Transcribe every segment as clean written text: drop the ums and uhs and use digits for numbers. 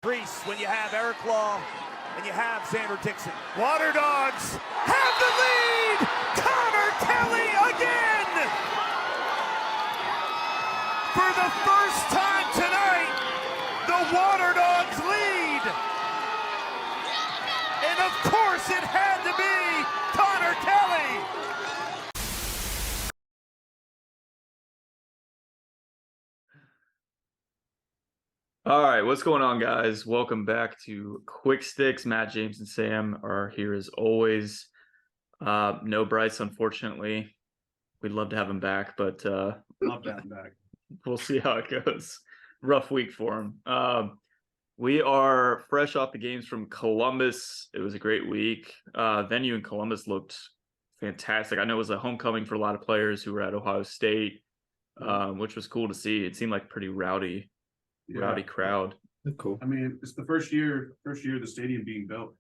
Crease when you have Eric Law and you have Xander Dixon. Water Dogs have the lead! Connor Kelly again! For the first time tonight, the Water Dogs lead! And of course it had to be Connor Kelly! All right, what's going on, guys? Welcome back to Quick Sticks. Matt, James, and Sam are here as always. No Bryce, unfortunately. We'd love to have him back, but Love to have him back. we'll see how it goes. Rough week for him. We are fresh off the games from Columbus. It was a great week. Venue in Columbus looked fantastic. I know it was a homecoming for a lot of players who were at Ohio State, which was cool to see. It seemed like a pretty rowdy crowd. Cool. I mean, it's the first year of the stadium being built.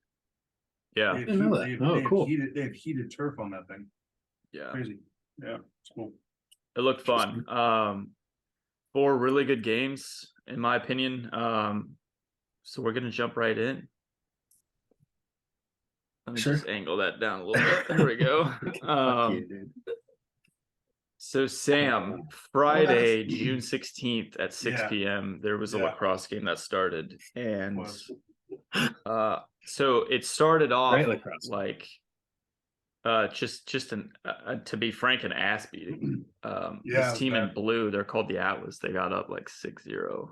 Yeah. They have, didn't know that. Cool. They have heated turf on that thing. Yeah. Crazy. Yeah, it's cool. It looked fun. Four really good games, in my opinion. So we're gonna jump right in. Let me just angle that down a little bit. There we go. So Sam, Friday, June 16th at 6 p.m. there was a lacrosse game that started, and so it started off like just an to be frank, an ass beating. This team in blue, they're called the Atlas. They got up like 6-0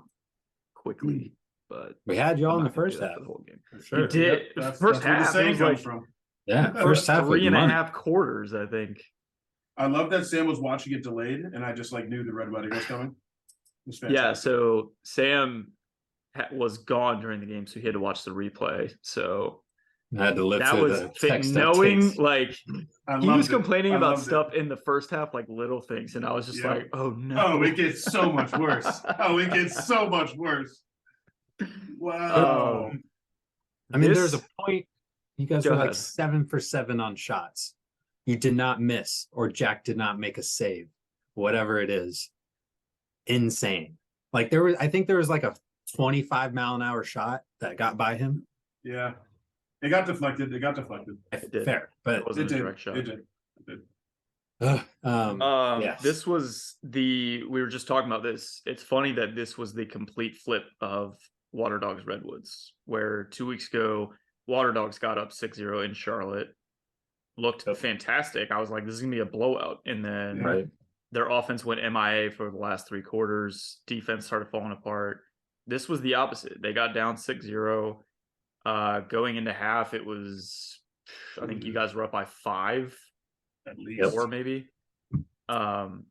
quickly, but we had you all in the first half. The whole game. Sure. You did. First half, it was like from. First half, 3.5 quarters, I think. I love that Sam was watching it delayed, and I just like knew the red wedding was coming. It was fantastic. Yeah, so Sam was gone during the game, so he had to watch the replay. So I had to live that through was the text knowing like he was complaining about loved stuff in the first half, like little things, and I was just like, oh no. Oh, it gets so much worse. It gets so much worse. Wow. I mean, there's a point you guys were like 7 for 7 on shots. You did not miss, or Jack did not make a save, whatever it is. Insane. Like I think there was like a 25-mile-an-hour shot that got by him. Yeah. It got deflected. Fair, but it wasn't a direct shot. It did. Yes. This was we were just talking about this. It's funny that this was the complete flip of Water Dogs Redwoods, where 2 weeks ago, Water Dogs got up 6-0 in Charlotte. Looked fantastic. I was like, this is gonna be a blowout. And then their offense went MIA for the last 3 quarters. Defense started falling apart. This was the opposite. They got down 6-0. Going into half, it was, I think you guys were up by 5, at least 4 maybe. Water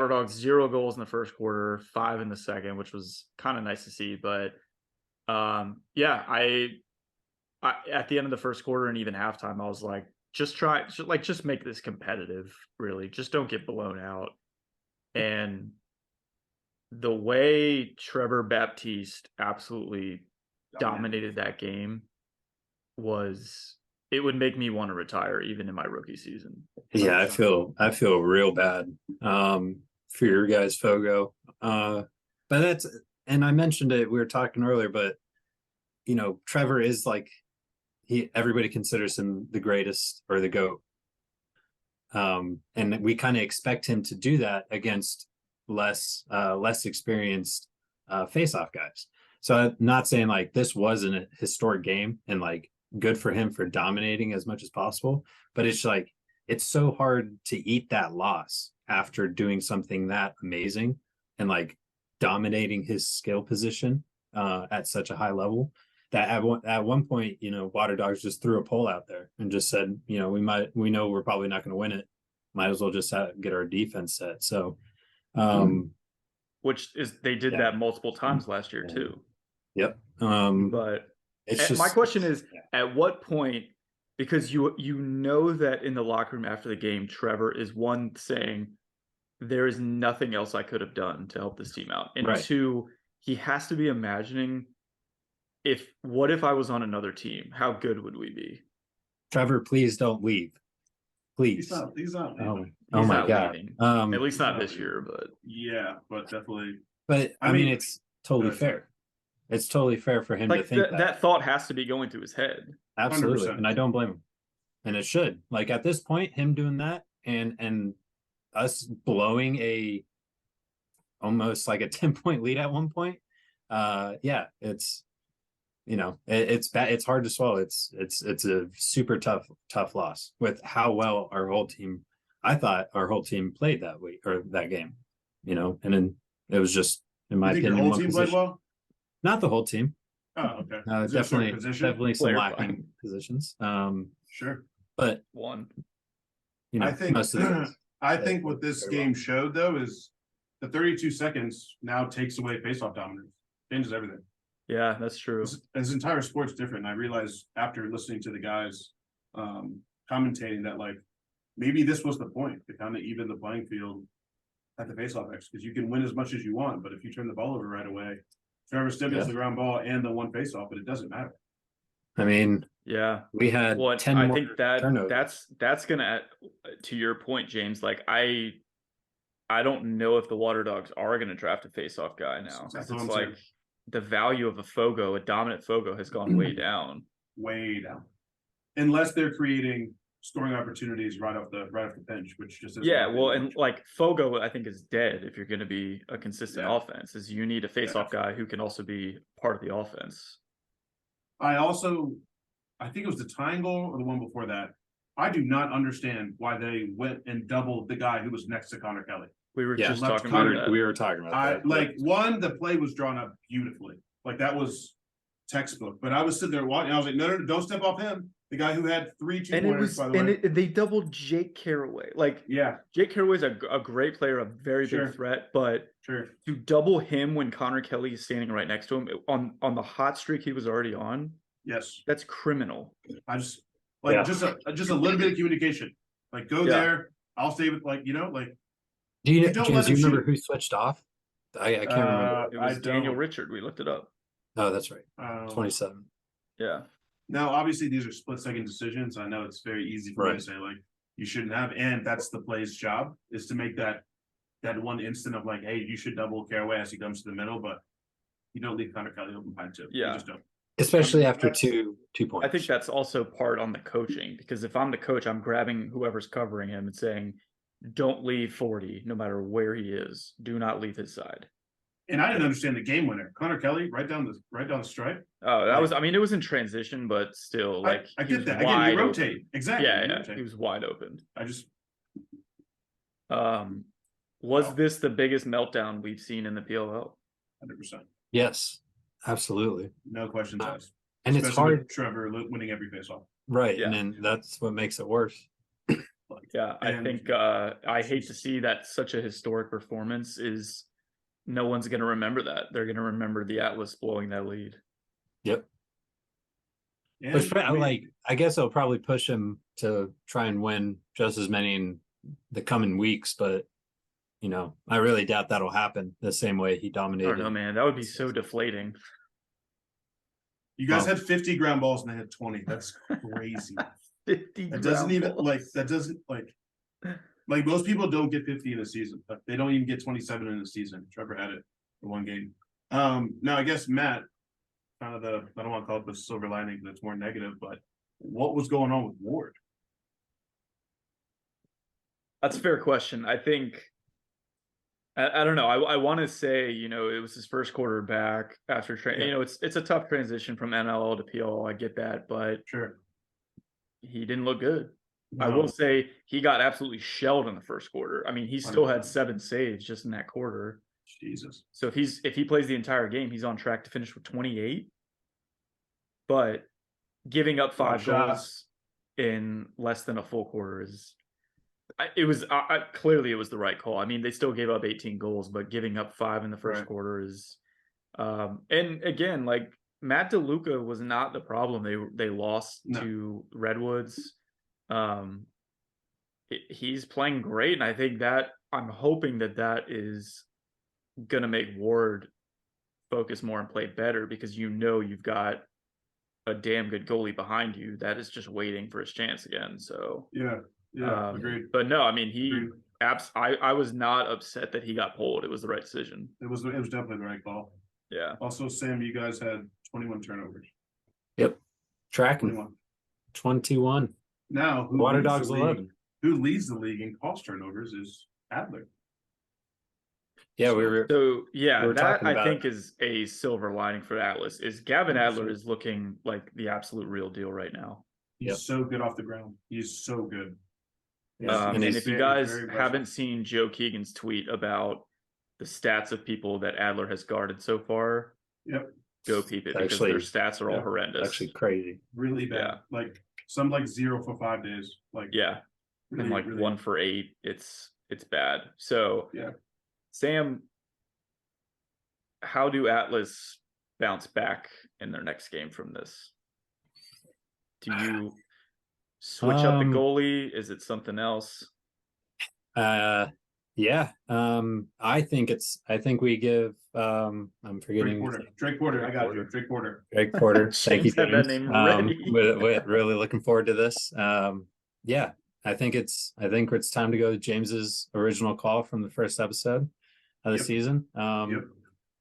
Dogs 0 goals in the first quarter, 5 in the second, which was kind of nice to see. But I at the end of the first quarter and even halftime, I was like, just make this competitive, really. Just don't get blown out. And the way Trevor Baptiste absolutely dominated that game it would make me want to retire even in my rookie season. Yeah, I feel real bad for your guys, Fogo. But and I mentioned it, we were talking earlier, but you know, Trevor is like, everybody considers him the greatest or the GOAT. And we kind of expect him to do that against less experienced face-off guys. So I'm not saying like this wasn't a historic game and like good for him for dominating as much as possible, but it's like, it's so hard to eat that loss after doing something that amazing and like dominating his skill position at such a high level. That at one point, you know, Water Dogs just threw a poll out there and just said, you know, we know we're probably not going to win it. Might as well just get our defense set. So, which is they did that multiple times last year too. Yep. But my question is, at what point? Because you know that in the locker room after the game, Trevor is one saying, there is nothing else I could have done to help this team out, and two, he has to be imagining, what if I was on another team? How good would we be? Trevor, please don't leave. Please. He's not leaving. Oh my God. Leaving. At least not this year, but yeah, but definitely. But I mean, it's totally fair. It's totally fair for him to Like think that thought has to be going through his head. Absolutely. 100%. And I don't blame him. And it should. Like at this point, him doing that and us blowing a almost like a 10-point lead at one point. Yeah, it's it's bad. It's hard to swallow. It's a super tough loss with how well our whole team, I thought our whole team played that week or that game, and then it was just, in my You think your opinion, whole one team played position. well? Not the whole team. Oh, okay. Is there a certain position? Definitely some Player lacking fine. positions. Sure. But One. I think most of the I think what this game showed though is the 32 seconds now takes away faceoff dominance, changes everything. Yeah, that's true. This entire sport's different. And I realized after listening to the guys commentating that like maybe this was the point to kind of even the playing field at the faceoff X, because you can win as much as you want, but if you turn the ball over right away, Trevor still gets the ground ball and the one faceoff, but it doesn't matter. I mean, yeah, we had 10 I more think that turnovers. that's gonna, to your point, James. Like I don't know if the Water Dogs are gonna draft a faceoff guy now. That's It's what I'm like saying. the value of a dominant Fogo has gone way down. Way down. Unless they're creating scoring opportunities right off the bench, which just isn't Yeah, well, much. and like Fogo, I think is dead if you're going to be a consistent Yeah. offense. Is you need a faceoff guy who can also be part of the offense. I think it was the tying goal or the one before that. I do not understand why they went and doubled the guy who was next to Connor Kelly. We were Yeah, just left talking Connor- about that. We were talking about that. The play was drawn up beautifully. Like that was textbook. But I was sitting there watching. I was like, no, don't step off him. The guy who had 3 2-pointers, by the way. They doubled Jake Caraway. Like Yeah, Jake Caraway's a great player, a very Sure. big threat, but sure. to double him when Connor Kelly is standing right next to him on the hot streak he was already on, Yes. that's criminal. I just like Yeah. just a little bit of communication. Like go there. I'll stay with like Do you, don't James, let do you him remember shoot. who switched off? I can't remember. It was I Daniel don't. Richard. We looked it up. Oh, that's right. 27. Yeah. Now, obviously, these are split-second decisions. I know it's very easy for me Right. to say like you shouldn't have, and that's the play's job is to make that one instant of like, hey, you should double Caraway as he comes to the middle, but you don't leave Connor Kelly open behind too. Yeah. You just don't. Especially after two points. I think that's also part on the coaching, because if I'm the coach, I'm grabbing whoever's covering him and saying, don't leave 40, no matter where he is. Do not leave his side. And I didn't understand the game winner, Connor Kelly, right down the stripe. Oh, that was, I mean, it was in transition, but still, like, I he get was that. Again, wide you rotate open. exactly. Yeah, you yeah, rotate. he was wide open. I just Was this the biggest meltdown we've seen in the PLL? 100%, Yes, absolutely. no questions asked. And it's Especially hard, with Trevor winning every faceoff. right? Yeah. And then that's what makes it worse. Yeah, I And- think I hate to see that such a historic performance is no one's going to remember that. They're going to remember the Atlas blowing that lead. Yep. And Which, we- I guess it'll probably push him to try and win just as many in the coming weeks, but I really doubt that'll happen the same way he I dominated. don't know, man. That would be so deflating. You guys Well- had 50 ground balls and they had 20. That's crazy. 50 That doesn't ground even balls. like most people don't get 50 in a season. But they don't even get 27 in a season. Trevor had it for one game. Now I guess Matt, kind of I don't want to call it the silver lining because it's more negative, but what was going on with Ward? That's a fair question. I think I don't know. I want to say, it was his first quarter back after Yeah. it's a tough transition from NLL to PLL. I get that, but Sure. he didn't look good. I No. will say he got absolutely shelled in the first quarter. I mean, he still had 100%. 7 saves just in that quarter. Jesus. So if he plays the entire game, he's on track to finish with 28. But giving up 5 shots. goals in less than a full quarter is clearly it was the right call. I mean, they still gave up 18 goals, but giving up 5 in the first Right. quarter is and again, like Matt DeLuca was not the problem. They lost No. to Redwoods. He's playing great, and I think that I'm hoping that is gonna make Ward focus more and play better, because you've got a damn good goalie behind you that is just waiting for his chance again. So Yeah. Agreed. But no, I mean Agreed. I was not upset that he got pulled. It was the right decision. It was definitely the right call. Yeah. Also, Sam, you guys had 21 turnovers. Yep. Tracking 21. 21. Now, Water Dogs 11. who leads the league in cost turnovers is Adler. Yeah, So- we were So yeah, We were that talking I about think is a silver lining for Atlas. Is Gavin 100%. Adler is looking like the absolute real deal right now. He's Yep. so good off the ground. He's so good. And he's if you very, guys very versatile. haven't seen Joe Keegan's tweet about the stats of people that Adler has guarded so far, Yep. go peep it because Actually- their stats are all yeah, horrendous. actually crazy. Really bad. Yeah. Like some like 0 for 5 days. Like Yeah, really, and like really, 1 for 8. It's bad. So Yeah. Sam, how do Atlas bounce back in their next game from this? Do you switch up the goalie? Is it something else? Yeah. I think we give I'm forgetting Drake Porter. I got you. Drake Porter. Greg Porter. Thank you, James had that James. name ready. We're really looking forward to this. Yeah, I think it's time to go to James's original call from the first episode of the Yep. season. Yep.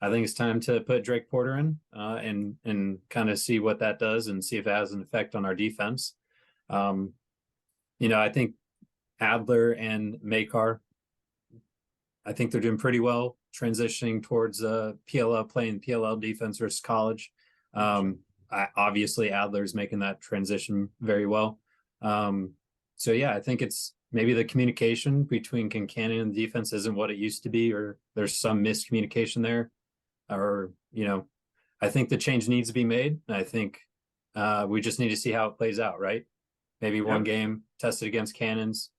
I think it's time to put Drake Porter in and kind of see what that does and see if it has an effect on our defense. I think Adler and Makar, I think they're doing pretty well transitioning towards PLL, playing PLL defense versus college. Obviously Adler's making that transition very well. So yeah, I think it's maybe the communication between Kincannon and the defense isn't what it used to be, or there's some miscommunication there, or I think the change needs to be made. I think we just need to see how it plays out, right? Maybe one game, test it against Cannons.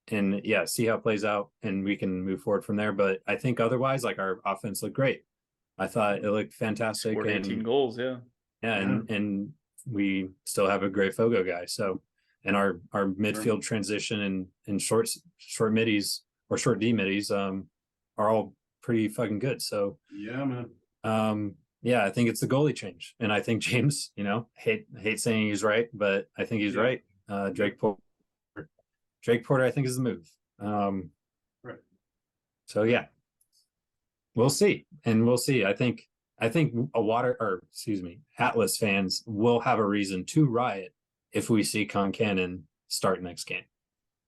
And yeah, see how it plays out and we can move forward from there. But I think otherwise, like, our offense looked great. I thought it looked fantastic. Scored 18 goals, yeah. Yeah, and we still have a great Fogo guy. So, and our midfield transition and short middies or short D middies are all pretty fucking good. So Yeah, man. yeah, I think it's the goalie change. And I think James, hate saying he's right, but I think he's Yeah. right. Drake Porter, I think, is the move. Right. So yeah, we'll see. I think Atlas fans will have a reason to riot if we see Concannon start next game.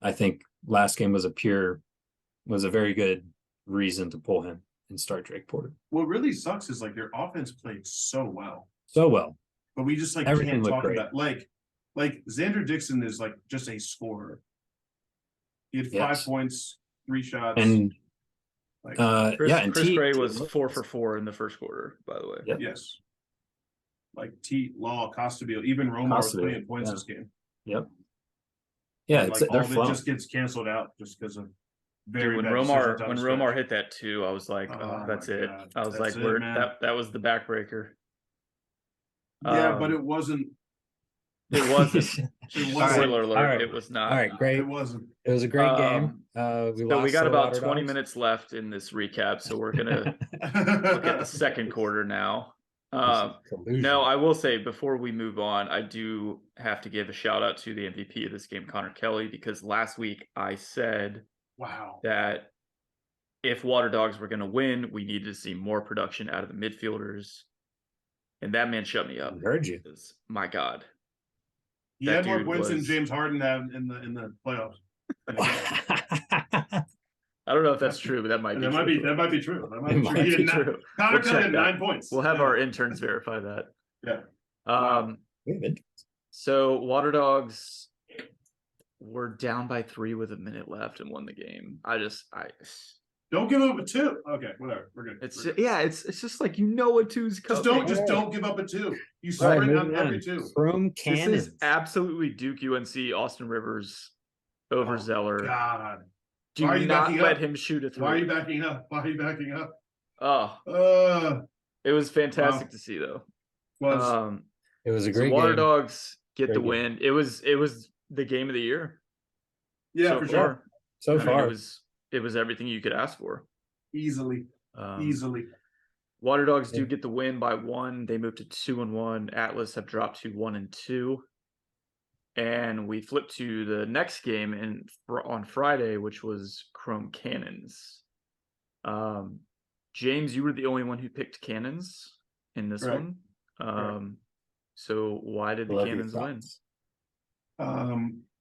I think last game was a very good reason to pull him and start Drake Porter. What really sucks is like their offense played so well, but we just like Everything can't looked talk great. about like Xander Dixon is like just a scorer. He had 5 Yes. points, 3 shots. And like and Chris T- Gray was 4 for 4 in the first quarter, by the way. Yep. yes. Like Law, Costabile, even Romar was Costabile, putting points yeah. this game. Yep. Yeah, And, it's like they're all of it flowing. just gets canceled out just because of very Dude, when bad decisions down Romar the when Romar stretch. hit that 2, I was like, Oh that's my it. God. I was That's like, it, man. that was the backbreaker. Yeah, but it wasn't. It wasn't. It All right, Spoiler alert, all right. it was not. All right, great. It wasn't. It was a great game. We lost we got to the about Water 20 Dogs. minutes left in this recap, so we're gonna look at the second quarter now. No, I will say before we move on, I do have to give a shout out to the MVP of this game, Connor Kelly, because last week I said Wow. that if Water Dogs were going to win, we needed to see more production out of the midfielders, and that man shut me up. I heard you. Because, my God, He that had more dude points than was- James Harden had in the playoffs. I don't know if that's true, but that might be That true. might be that might be true. That might It be true. might He be did not, true. Connor We'll Kelly check had that. 9 points. We'll have Yeah. our interns verify that. Yeah. So Water Dogs were down by 3 with a minute left and won the game. Don't give up a 2. Okay, whatever. We're good. It's We're good. it's just like, a 2's coming. Just don't give up a 2. You All right, sprint moving on every on. 2. Chrome This Cannon. is absolutely Duke UNC Austin Rivers over Oh, Zeller. God. Do Why are you not backing let up? him shoot a 3. Why are you backing up? Why are you backing up? Oh, it was fantastic Wow. to see though. Was It was a So great Water game. Dogs get Great the game. win. It was the game of the year. yeah, so for far. sure. So I mean, far. it was everything you could ask for. Easily. Easily. Water Dogs do get the win by 1. They moved to 2-1. Atlas have dropped to 1-2. And we flip to the next game on Friday, which was Chrome Cannons. James, you were the only one who picked Cannons in this Right. one. Right. So why did the Love your Cannons win? thoughts.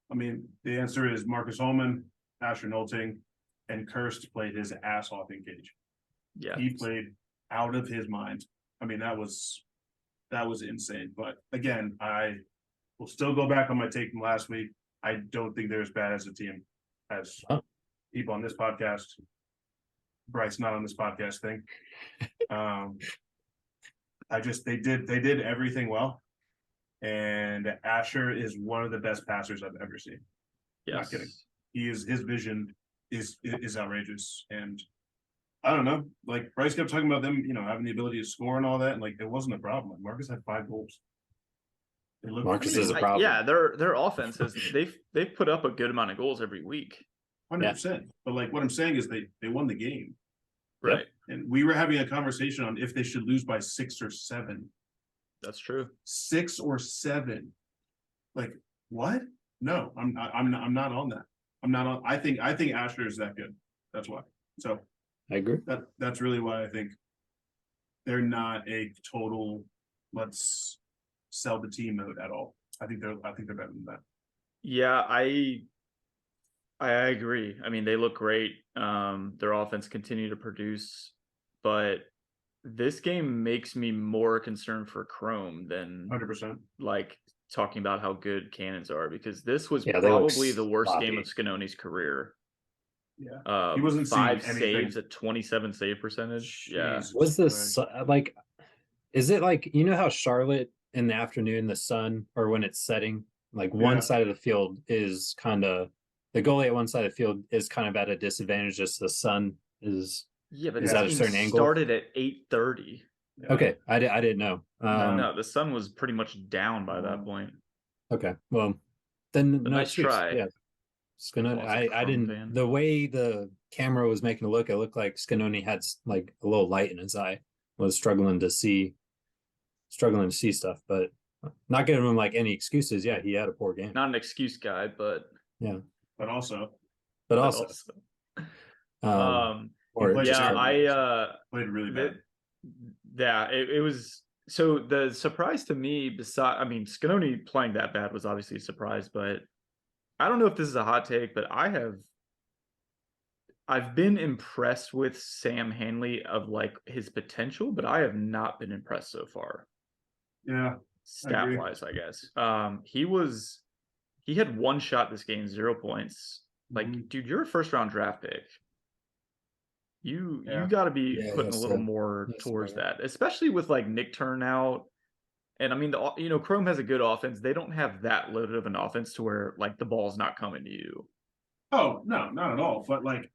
I mean, the answer is Marcus Holman, Asher Nolting, and Kirst played his ass off in Cage. Yeah. He played out of his mind. I mean, that was insane. But again, I will still go back on my take from last week. I don't think they're as bad as a team as Huh. people on this podcast. Bryce not on this podcast thing. They did everything well. And Asher is one of the best passers I've ever seen. Yes. Not kidding. His vision is outrageous. And I don't know, like Bryce kept talking about them, having the ability to score and all that, and like it wasn't a problem. Like, Marcus had 5 goals. They looked Marcus is a problem. Yeah, their offense has they've put up a good amount of goals every week. 100%. But like what I'm saying is they won the game. Right. And we were having a conversation on if they should lose by 6 or 7. That's true. 6 or 7. Like what? No, I'm not on that. I'm not on. I think Asher is that good. That's why. So I agree. that's really why I think they're not a total let's sell the team mode at all. I think they're better than that. Yeah, I agree. I mean, they look great. Their offense continue to produce, but this game makes me more concerned for Chrome than 100%. like talking about how good Cannons are, because this was Yeah, they look probably the worst sloppy. game of Scannoni's career. Yeah. He wasn't seeing 5 anything. saves at 27 save percentage. Yeah. Jesus Was this Christ. like? Is it like how Charlotte in the afternoon, the sun, or when it's setting, like one Yeah. side of the field is kind of the goalie at one side of the field is kind of at a disadvantage. Just the sun is. Yeah, but Is this that a game certain angle? started at 8:30. Yeah. Okay, I didn't know. No, the sun was pretty much down by that Mm. point. Okay, well, then But no nice excuse. try. Yeah, Scanoni. Lost a I Chrome didn't. fan. The way the camera was making it looked like Scanoni had like a little light in his eye, was struggling to see stuff, but not giving him like any excuses. Yeah, he had a poor game. Not an excuse guy, but But also also, or played just yeah, played really bad. it was. So the surprise to me, Scannoni playing that bad was obviously a surprise, but I don't know if this is a hot take, but I've been impressed with Sam Hanley of like his potential, but I have not been impressed so far. Yeah. Stat wise, I guess. He had 1 shot this game, 0 points. Like, dude, you're a first round draft pick. You got to be putting a little more towards that, especially with like Nick Turn out. And I mean, Chrome has a good offense. They don't have that loaded of an offense to where like the ball's not coming to you. Oh, no, not at all. But like,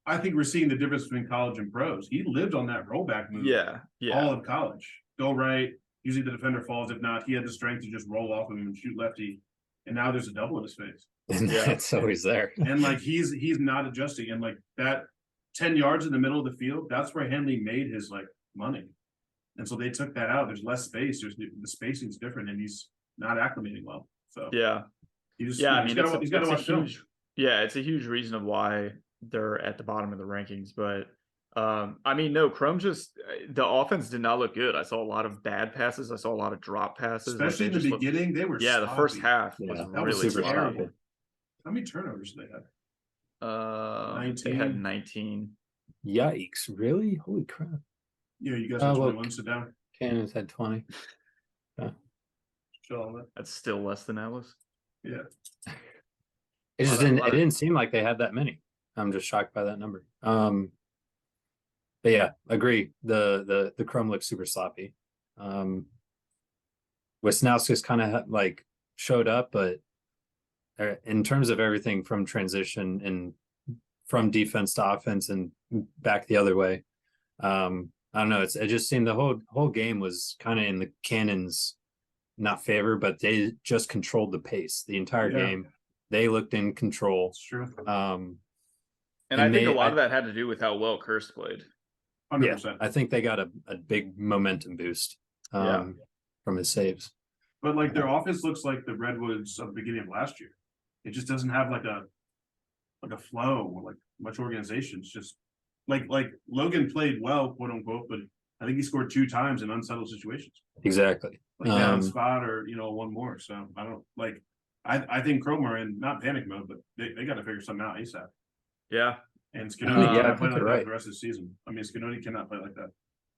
I think we're seeing the difference between college and pros. He lived on that rollback move. Yeah. All of college. Go right. Usually the defender falls. If not, he had the strength to just roll off of him and shoot lefty. And now there's a double in his face. and it's always there. And like he's not adjusting. And like that 10 yards in the middle of the field, that's where Henley made his like money. And so they took that out. There's less space. The spacing's different, and he's not acclimating well. So yeah, he's it's got to watch. It's a huge reason of why they're at the bottom of the rankings. But no, Chrome the offense did not look good. I saw a lot of bad passes. I saw a lot of drop passes, especially in the beginning. They were the first half was really super sloppy. How many turnovers did they have? 19. They had 19. Yikes! Really? Holy crap! Yeah, you guys have 21. Sit down. Cannons had 20. Chill on that. That's still less than Alice. Yeah. It just didn't seem like they had that many. I'm just shocked by that number. But yeah, agree. The Chrome looks super sloppy. Wisnauskas kind of like showed up, but in terms of everything from transition and from defense to offense and back the other way, I don't know. It just seemed the whole game was kind of in the Cannons' not favor, but they just controlled the pace the entire game. They looked in control. It's true. And I think a lot of that had to do with how well Kirst played. 100%. Yeah, I think they got a big momentum boost from his saves. But like their offense looks like the Redwoods of the beginning of last year. It just doesn't have like a flow or like much organization. It's just like Logan played well, quote unquote, but I think he scored 2 times in unsettled situations, Exactly. like down spot or one more. So I don't like. I think Chrome are in not panic mode, but they got to figure something out ASAP. Yeah. And Scanoni yeah, I cannot play think like you're that right. the rest of the season. I mean, Scanoni cannot play like that.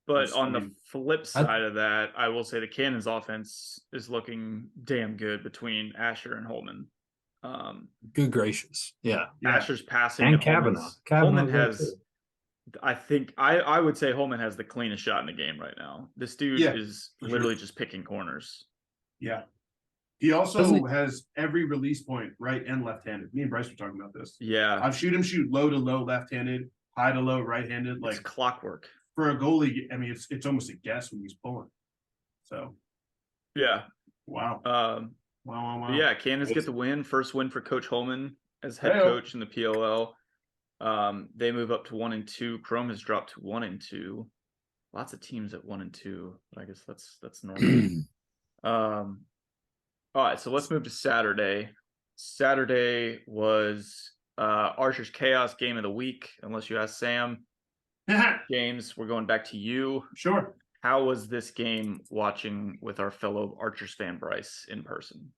But That's- on I the mean- flip side of that, I will say the Cannons offense is looking damn good between Asher and Holman. Good gracious. Yeah. Yeah, Asher's passing And and Kavanaugh. Holman Kavanaugh has, I think I would say Holman has the cleanest shot in the game right now. This dude Yeah, is for literally sure. just picking corners. yeah. He also Doesn't has every release point right and left-handed. Me and Bryce were talking about this. Yeah, I've shoot low to low left-handed, high to low right-handed. it's Like clockwork. for a goalie, I mean, it's almost a guess when he's pulling. So Yeah. wow, But wow. yeah, Cannons get the win. First win for Coach Holman as head Hey-o. coach in the PLL. They move up to 1-2. Chrome has dropped to 1-2. Lots of teams at 1-2. I guess that's normal. All right, so let's move to Saturday. Saturday was Archer's Chaos game of the week, unless you ask Sam. James, we're going back to you. Sure. How was this game watching with our fellow Archers fan Bryce in person?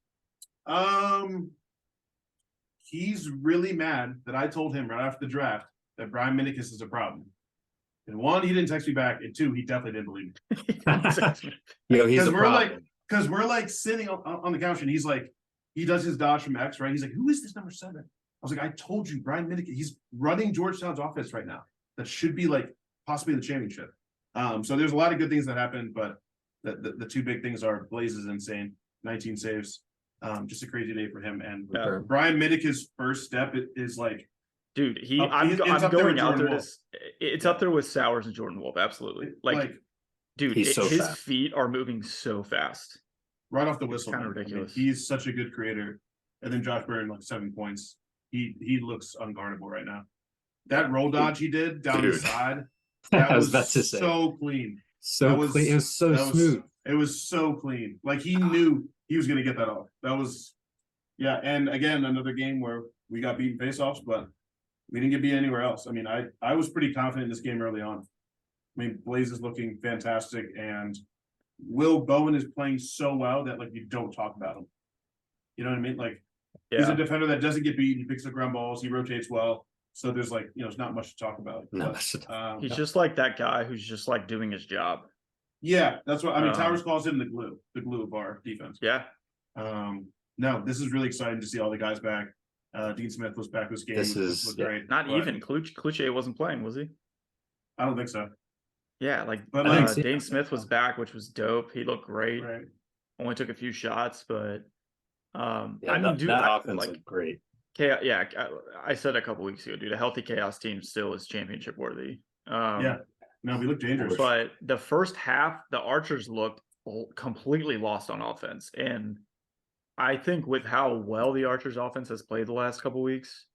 He's really mad that I told him right after the draft that Brian Minikis is a problem. And 1, he didn't text me back, and 2, he definitely didn't believe me. Yo, he's a we're problem. Because we're like sitting on the couch, and he's like, he does his dodge from X, right? He's like, who is this number 7? I was like, I told you, Brian Minikis, he's running Georgetown's offense right now. That should be like possibly the championship. So there's a lot of good things that happened, but the 2 big things are Blaze is insane, 19 saves. Just a crazy day for him. And Yeah. Brian Minikis' first step is like, Dude, it's I'm up there going with out Jordan there. Wolf. It's up there with Sowers and Jordan Wolf. Absolutely. Like dude, He's so his fast. feet are moving so fast. right off the whistle. kinda man. I mean, ridiculous. he's such a good creator. And then Josh Byrne, like 7 points. He looks unguardable right now. That roll dodge he did down the Dude. side, that I was was about to say. so clean. So that was- clean. It was so that was- smooth. It was so clean. Like he knew he was gonna get that off. That was, yeah. And again, another game where we got beaten faceoffs, but we didn't get beat anywhere else. I mean, I was pretty confident in this game early on. I mean, Blaze is looking fantastic, and Will Bowen is playing so well that like you don't talk about him. You know what I mean? Like he's a Yeah. defender that doesn't get beat. He picks up ground balls. He rotates well. So there's like it's not much to talk about. No, But, He's just like that guy who's just like doing his job. yeah, that's what I mean. Um, Towers calls him the glue of our defense. Yeah. No, this is really exciting to see all the guys back. Dean Smith was back this game. This which is- looked yeah. great. Not but even Kluche wasn't playing, was he? I don't think so. Yeah, like But, like- Dane Smith was back, which was dope. He looked great. Right. Only took a few shots, but Yeah, I mean, dude, that I- offense like looked great. chaos. Yeah, I said a couple weeks ago, dude. A healthy chaos team still is championship worthy. Yeah. No, we look dangerous. But the first half, the Archers looked completely lost on offense, and I think with how well the Archers offense has played the last couple weeks,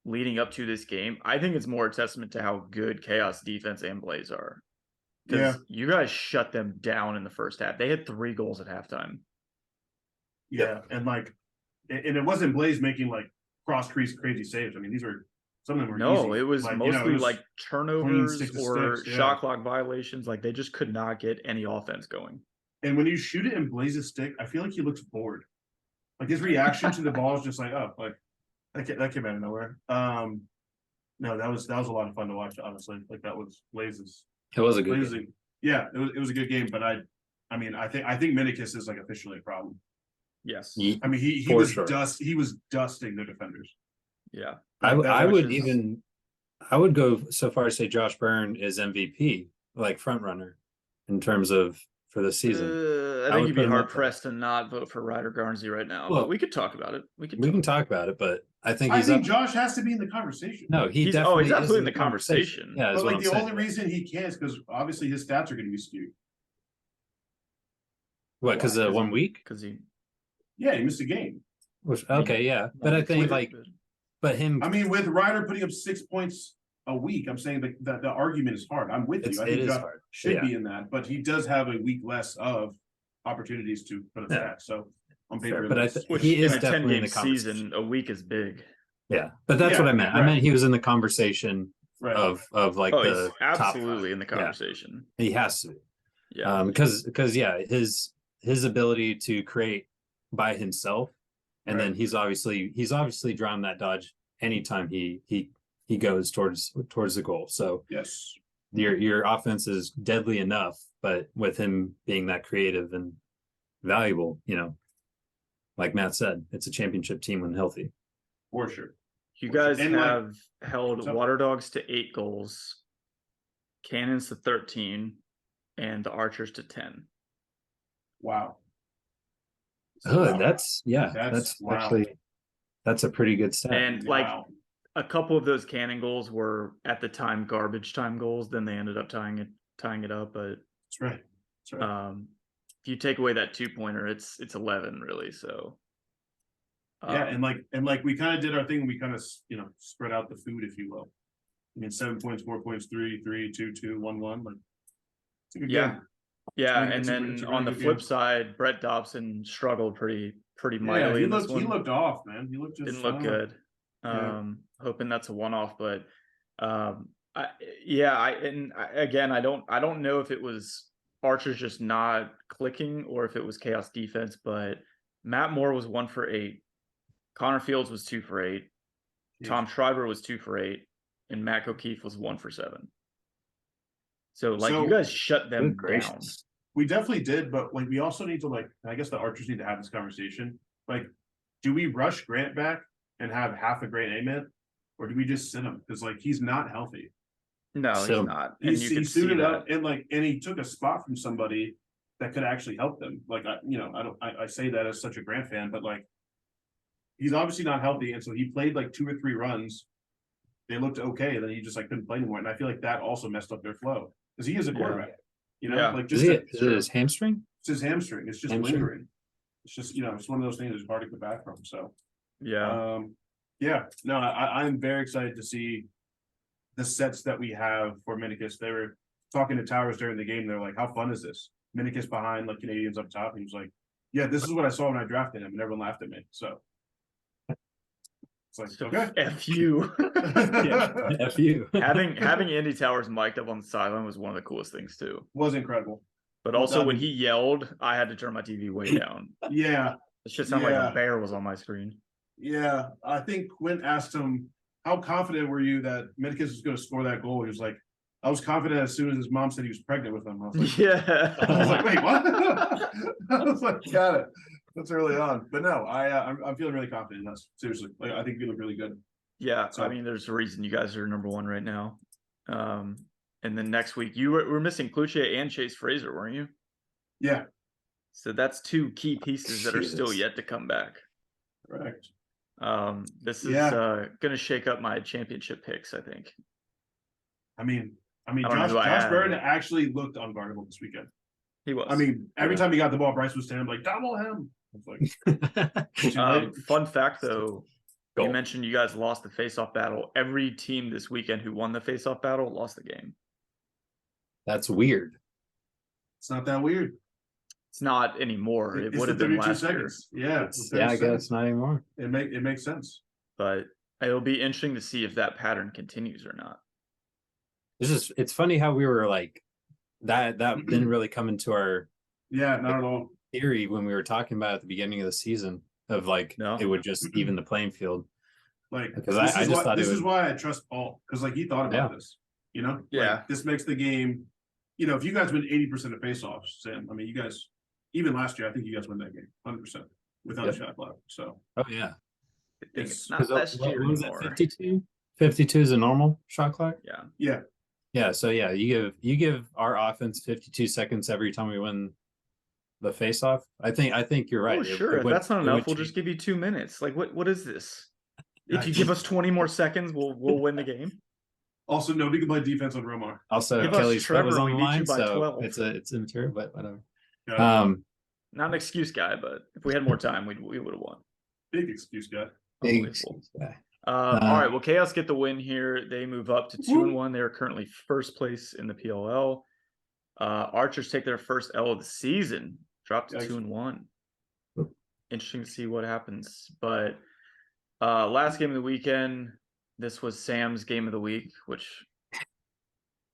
leading up to this game, I think it's more a testament to how good Chaos defense and Blaze are. Because you guys shut them down in the first half. They had 3 goals at halftime. Yeah, and like, and it wasn't Blaze making like cross crease crazy saves. I mean, these were some of them were No, easy. it was Like, mostly it was like turnovers stick to or sticks, yeah. shot clock violations. Like they just could not get any offense going. And when you shoot it in Blaze's stick, I feel like he looks bored. Like his reaction to the ball is just like, oh, like that came out of nowhere. No, that was a lot of fun to watch. Honestly, like that was Blaze's. It was a good Blaze's. game. Yeah, it was a good game, but I mean, I think Minikis is like officially a problem. Yes. Ye- I mean, he For was sure. he was dusting the defenders. Yeah. I Like, that I would Archers- even I would go so far as say Josh Byrne is MVP, like front runner in terms of for the season. I I think would you'd put be him hard up there. pressed to not vote for Ryder Garnsey right now. Well, but we could talk about it. We We can talk about it, but I think I he's think up. Josh has to be in the conversation. No, he He's definitely is absolutely in the conversation. Yeah, that's But what like I'm the saying. only reason he can't is because obviously his stats are going to be skewed. What? Because Why? 'Cause 1 week? Because he Yeah, he missed a game. Which, okay, yeah, but I think like, but him. I mean, with Ryder putting up 6 points a week, I'm saying that the argument is hard. I'm with you. I it think is Josh hard. should Yeah. be in that, but he does have a week less of opportunities to put a Yeah. stat. So on Fair, paper, but that's- which he is in a definitely in 10-game the conversation. season, a week is big. Yeah, but that's Yeah, what I meant. I right. meant he was in the conversation Right. of like Oh, the he's top absolutely five. in the conversation. Yeah, he has to be. Yeah. Because yeah, his ability to create by himself, and Right. then he's obviously drawn that dodge anytime he goes towards the goal. So Yes. your offense is deadly enough, but with him being that creative and valuable, like Matt said, it's a championship team when healthy. For sure. You For sure. guys And, like, have held so- Water Dogs to 8 goals, Cannons to 13, and the Archers to 10. Wow. Oh, Wow. that's wow. actually that's a pretty good stat. And like Wow. a couple of those cannon goals were at the time garbage time goals. Then they ended up tying it up. But That's right. That's right. if you take away that 2-pointer, it's 11 really. So Yeah, and like we kind of did our thing. We kind of spread out the food, if you will. I mean, 7 points, 4 points, 3, 3, 2, 2, 1, 1. Like, it's a good yeah, game. yeah. It's And a then really on the good flip game. side, Brett Dobson struggled pretty Yeah, mightily he in this looked one. he looked off, man. He looked just Didn't look good. Yeah. Hoping that's a one-off, but again, I don't know if it was Archer's just not clicking or if it was Chaos defense, but Matt Moore was 1 for 8, Connor Fields was 2 for 8, Tom Schreiber was 2 for 8, and Matt O'Keefe was 1 for 7. So you guys shut them down. We definitely did, but like we also need to I guess the Archers need to have this conversation. Like, do we rush Grant back and have half a Grant Amen, or do we just sit him? Because he's not healthy. No, So, he's not. And you He can see suited that. up and he took a spot from somebody that could actually help them. I say that as such a Grant fan, but he's obviously not healthy, and so he played 2 or 3 runs. They looked okay, and then he just couldn't play anymore. And I feel like that also messed up their flow because he is a quarterback. Yeah. Just Is it his hamstring? it's his hamstring. It's just Hamstring? lingering. It's just it's one of those things that's hard to get back from. So Yeah. yeah, no, I'm very excited to see the sets that we have for Minicus. They were talking to Towers during the game. They're like, "How fun is this? Minicus behind Canadians up top." And he was like, "Yeah, this is what I saw when I drafted him," and everyone laughed at me. So it's So okay. F you. Yeah, F you. having Andy Towers mic'd up on the sideline was one of the coolest things too. Was incredible. But also when he yelled, I had to turn my TV way down. Yeah, It should sound like a bear was on my screen. yeah. I think Quint asked him, "How confident were you that Minicus was going to score that goal?" He was like, "I was confident as soon as his mom said he was pregnant with him." I was like, Yeah. I was like, "Wait, what?" I was like, "Got it." That's early on, but no, I'm feeling really confident in us. Seriously, I think we look really good. Yeah, So- I mean, there's a reason you guys are number 1 right now. And then next week you were missing Cloutier and Chase Fraser, weren't you? Yeah, So that's 2 key pieces that are still Jesus. yet to come back. correct. This is Yeah. going to shake up my championship picks, I think. I mean, I don't know who I Josh had. Burton actually looked unguardable this weekend. He was. I mean, every Yeah. time he got the ball, Bryce was standing like, "Double him." It's like, too late. Fun fact though, you Goal. mentioned you guys lost the face-off battle. Every team this weekend who won the face-off battle lost the game. That's weird. It's not that weird. It's not anymore. It It's would the have been 32 last year, seconds. Yeah, It's, the yeah, 30 I seconds. guess not anymore. It makes sense. but it'll be interesting to see if that pattern continues or not. It's funny how we were like that didn't really come into our Yeah, not at all. theory when we were talking about it at the beginning of the season of No. it would just even the playing field. Because I just thought this is why I trust Paul, because he thought about this. Yeah. This makes the game. If you guys win 80% of faceoffs, Sam, I mean, you guys, even last year, I think you guys win that game 100% without a shot clock. So Oh yeah. I think it's It's- not 'Cause last what year was it, anymore. 52? 52 is a normal shot clock? Yeah. yeah, Yeah, so yeah, you give our offense 52 seconds every time we win the face off. I think you're right. Oh, sure. If that's not enough, we'll just give you 2 minutes. Like, what is this? If you give us 20 more seconds, we'll win the game. Also, nobody can play defense on Romar. Also Give us Kelly's foot was Trevor, on we the beat you line, by so 12. it's immaterial, but whatever. Yeah, Not an excuse guy, but if we had more time, we would have won. big excuse, guy. Big Unbelievable. guy. All right. Well, Chaos get the win here. They move up to 2-1. They are currently first place in the PLL. Archers take their first L of the season, drop to Yikes. 2-1. Interesting to see what happens. But last game of the weekend, this was Sam's game of the week, which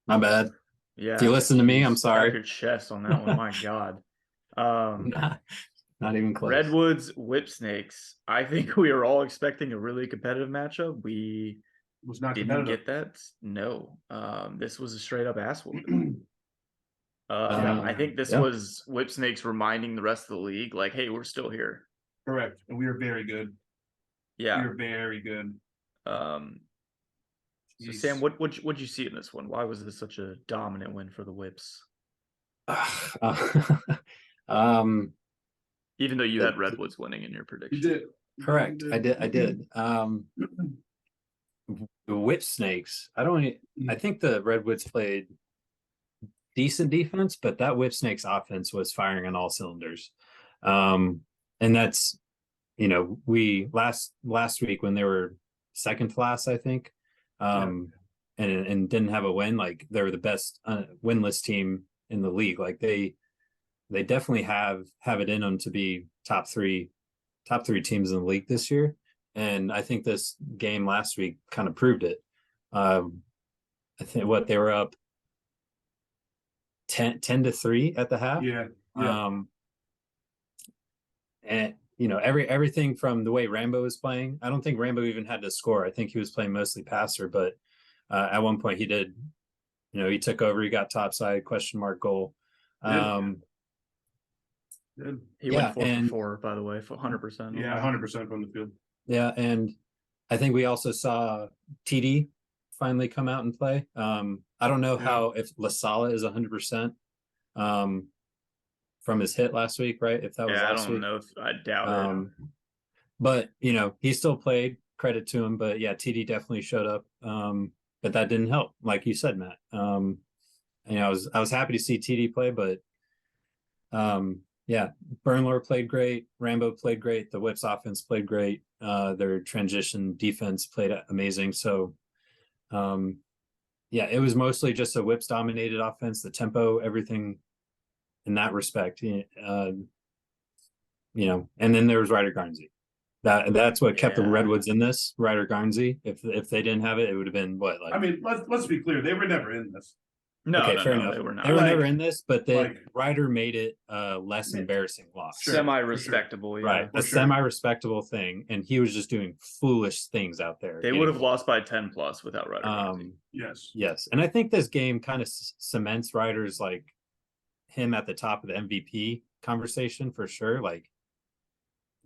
My bad. Yeah. If you listen to me, I'm Jeez, crack sorry. your chest on that one. My God. Not even close. Redwoods, Whip Snakes. I think we were all expecting a really competitive matchup. We Was not didn't competitive. get that. No. This was a straight up ass whooping. I think this Yeah. was Whip Snakes reminding the rest of the league, like, hey, we're still here. Correct. And we are very good. We Yeah. are very good. So Sam, what'd you see in this one? Why was this such a dominant win for the Whips? Even though you had Redwoods winning in your You prediction. did. Correct. I did. The Whip Snakes. I think the Redwoods played decent defense, but that Whip Snakes offense was firing on all cylinders. And that's, we last week when they were second to last, I think, and didn't have a win, like they were the best winless team in the league. Like they definitely have it in them to be top three teams in the league this year. And I think this game last week kind of proved it. I think they were up 10-3 at the half. Yeah. And everything from the way Rambo was playing. I don't think Rambo even had to score. I think he was playing mostly passer, but at one point he did. He took over. He got topside question mark goal. He went 4 for 4, by the way, 100%. Yeah, 100% from the field. Yeah, and I think we also saw TD finally come out and play. I don't know how if LaSala is 100% from his hit last week, right? If that was last week. I don't know. I doubt it. But he still played. Credit to him. But yeah, TD definitely showed up. But that didn't help, like you said, Matt. I was happy to see TD play, but yeah, Burnlor played great. Rambo played great. The Whips offense played great. Their transition defense played amazing. So, yeah, it was mostly just a Whips dominated offense. The tempo, everything in that respect. And then there was Ryder Garnsey. That's what kept the Redwoods in this. Ryder Garnsey. If they didn't have it, it would have been what? Like, I mean, let's be clear. They were never in this. No, okay, fair enough. They were not. They were never in this, but Ryder made it a less embarrassing loss. Semi-respectable, yeah. Right, a semi-respectable thing, and he was just doing foolish things out there. They would have lost by 10 plus without Ryder. Yes, and I think this game kind of cements Ryder's like him at the top of the MVP conversation for sure. Like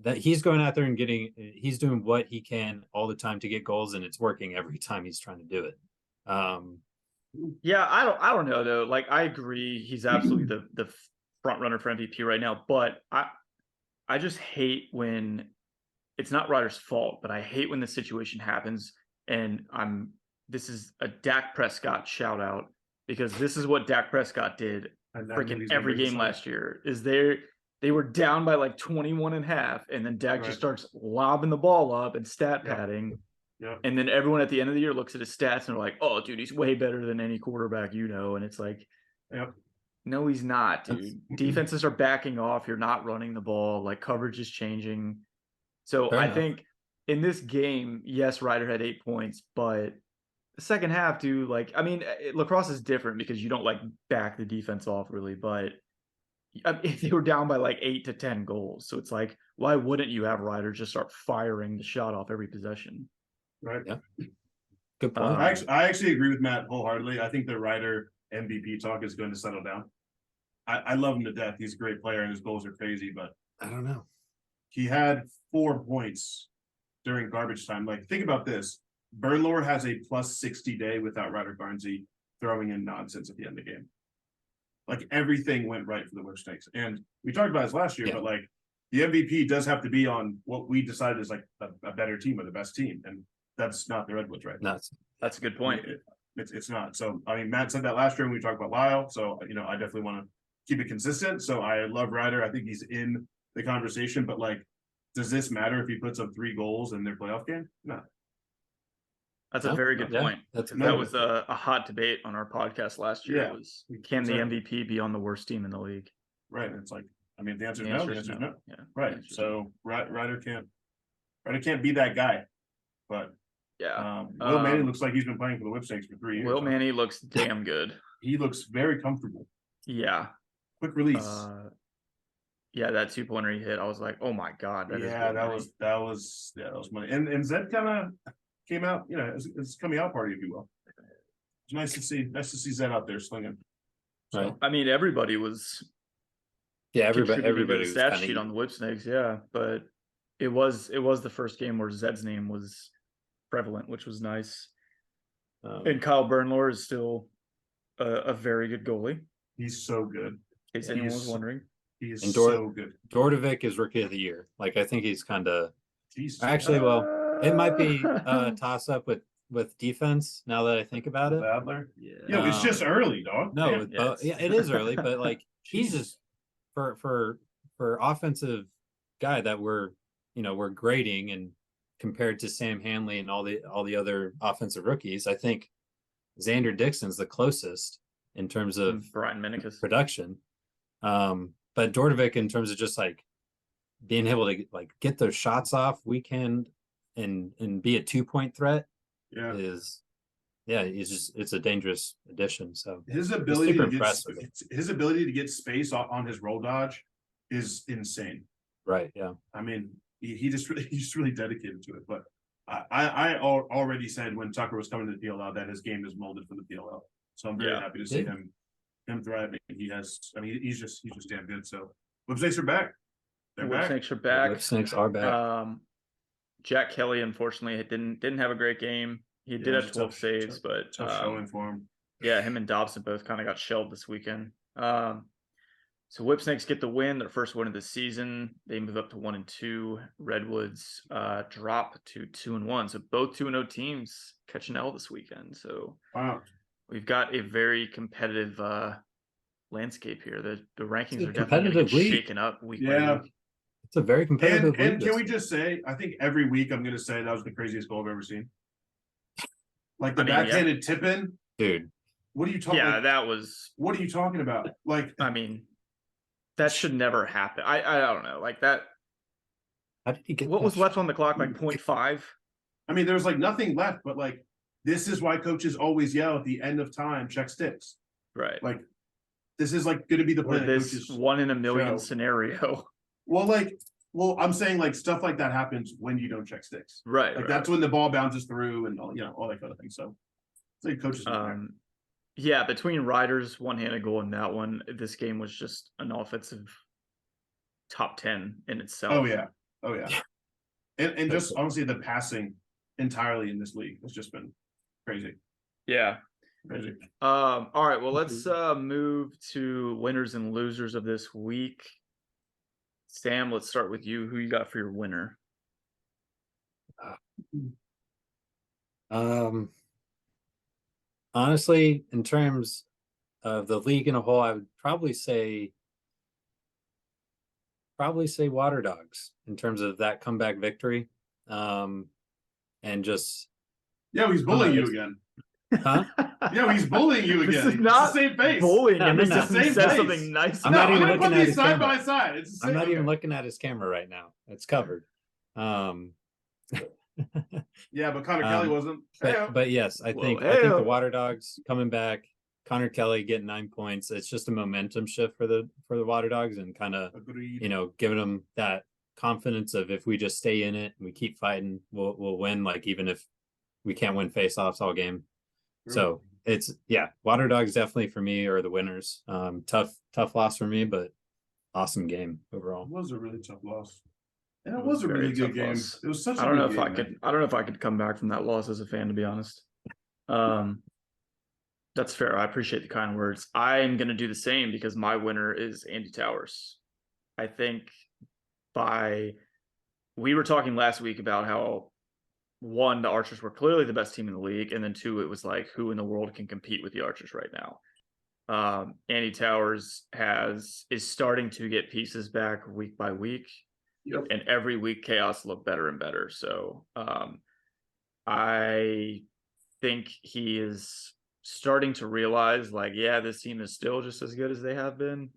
that, he's going out there and he's doing what he can all the time to get goals, and it's working every time he's trying to do it. Yeah, I don't know though. Like I agree, he's absolutely the front runner for MVP right now. But I just hate when it's not Ryder's fault, but I hate when the situation happens. And this is a Dak Prescott shout out, because this is what Dak Prescott did freaking every game last year. They were down by like 21.5, and then Dak just starts lobbing the ball up and stat padding. Yeah. And then everyone at the end of the year looks at his stats and they're like, oh, dude, he's way better than any quarterback, And it's like, no, he's not, dude. Defenses are backing off. You're not running the ball. Like, coverage is changing. So I think in this game, yes, Ryder had 8 points, but the second half, dude, like, I mean, lacrosse is different because you don't, like, back the defense off, really. But if they were down by, like, 8 to 10 goals. So it's like, why wouldn't you have Ryder just start firing the shot off every possession? Right. Yeah. Good point. I actually agree with Matt wholeheartedly. I think the Ryder MVP talk is going to settle down. I love him to death. He's a great player and his goals are crazy, but I don't know. He had 4 points during garbage time. Like, think about this. Burnlor has a plus 60 day without Ryder Garnsey throwing in nonsense at the end of the game. Like, everything went right for the Whip Snakes. And we talked about this last year, but like, the MVP does have to be on what we decided is like a better team or the best team. And that's not the Redwoods right now. That's a good point. It's not. So, I mean, Matt said that last year when we talked about Lyle. So, I definitely want to keep it consistent. So I love Ryder. I think he's in the conversation, but like, does this matter if he puts up 3 goals in their playoff game? No. That's a very good point. That was a hot debate on our podcast last year. Was, can the MVP be on the worst team in the league? Right. It's like, I mean, the answer is no. The answer is no. Yeah. Right. So Ryder can't be that guy, but Yeah. Will Manning looks like he's been playing for the Whipsnakes for 3 years. Will Manning looks damn good. He looks very comfortable. Yeah. Quick release. Yeah, that 2-pointer he hit, I was like, oh my God. That was money. And Zed kind of came out, it's coming out party, if you will. It's nice to see Zed out there slinging. So, Right. I mean, everybody was everybody to the was stat kinda sheet on the Whipsnakes, yeah. But it was the first game where Zed's name was prevalent, which was nice. And Kyle Bernlohr is still a very good goalie. He's so good. In case anyone was wondering. He is so good. Dordovic is rookie of the year. Like, I think he's kind of actually, it might be a toss up with defense now that I think about it. Adler. Yeah. It's just early, dog. No, it is early, but like he's just for offensive guy that we're grading and compared to Sam Hanley and all the other offensive rookies, I think Xander Dixon's the closest in terms of Brian Minicus production. But Dordovic, in terms of just like being able to like get those shots off weekend and be a 2-point threat, it's a dangerous addition. So his ability to get space on his roll dodge is insane. Right. Yeah. I mean, he's just really dedicated to it. But I already said when Tucker was coming to the PLL that his game is molded for the PLL. So I'm very happy to see him thrive. He's just damn good. So Whipsnakes are back. Whipsnakes are back. Whipsnakes are back. Jack Kelly, unfortunately, didn't have a great game. He did have 12 saves, but tough showing for him. Yeah, him and Dobson both kind of got shelled this weekend. So Whipsnakes get the win, their first win of the season. They move up to 1-2. Redwoods drop to 2-1. So both 2-0 teams catch an L this weekend. So wow, we've got a very competitive landscape here. The rankings are definitely competitive shaken up week by week. It's a very competitive league. And can we just say, I think every week I'm going to say that was the craziest goal I've ever seen. Like the backhanded tip in, dude. What are you talking? Yeah, that was. What are you talking about? Like, I mean, that should never happen. I don't know, like that. How did he get? What was left on the clock? Like 0.5. I mean, there was like nothing left, but like this is why coaches always yell at the end of time, check sticks. Right. Like this is like going to be the play. This 1 in a million scenario. Well, I'm saying like stuff like that happens when you don't check sticks. Right. Like that's when the ball bounces through and all that kind of thing. So it's like coaches. Yeah, between Riders' one-handed goal and that one, this game was just an offensive top 10 in itself. Oh yeah. And just honestly, the passing entirely in this league has just been crazy. Yeah. Crazy. All right. Well, let's move to winners and losers of this week. Sam, let's start with you. Who you got for your winner? Honestly, in terms of the league in a whole, I would probably say Water Dogs in terms of that comeback victory. And just he's bullying you again. Huh? He's bullying you again. This is not the same face. Bullying. No, This no, is no. says Same something face. nice. I'm not even gonna looking put at these his side camera. by side. It's the I'm same. not even looking at his camera right now. It's covered. Yeah, but Connor Kelly wasn't. But yes, I think the Water Dogs coming back. Connor Kelly getting 9 points. It's just a momentum shift for the Water Dogs and kind of giving them that confidence of if we just stay in it and we keep fighting, we'll win. Like even if we can't win face-offs all game. So it's Water Dogs definitely for me are the winners. Tough loss for me, but awesome game overall. It was a really tough loss. And it was a really good game. It was such a I don't know good if game, I could. I don't know if I could come back from that loss as a fan, to be honest. That's fair. I appreciate the kind words. I'm going to do the same because my winner is Andy Towers. I think we were talking last week about how one, the Archers were clearly the best team in the league, and then two, it was like who in the world can compete with the Archers right now. Andy Towers is starting to get pieces back week by week. Yep. And every week chaos look better and better. So I think he is starting to realize like, this team is still just as good as they have been.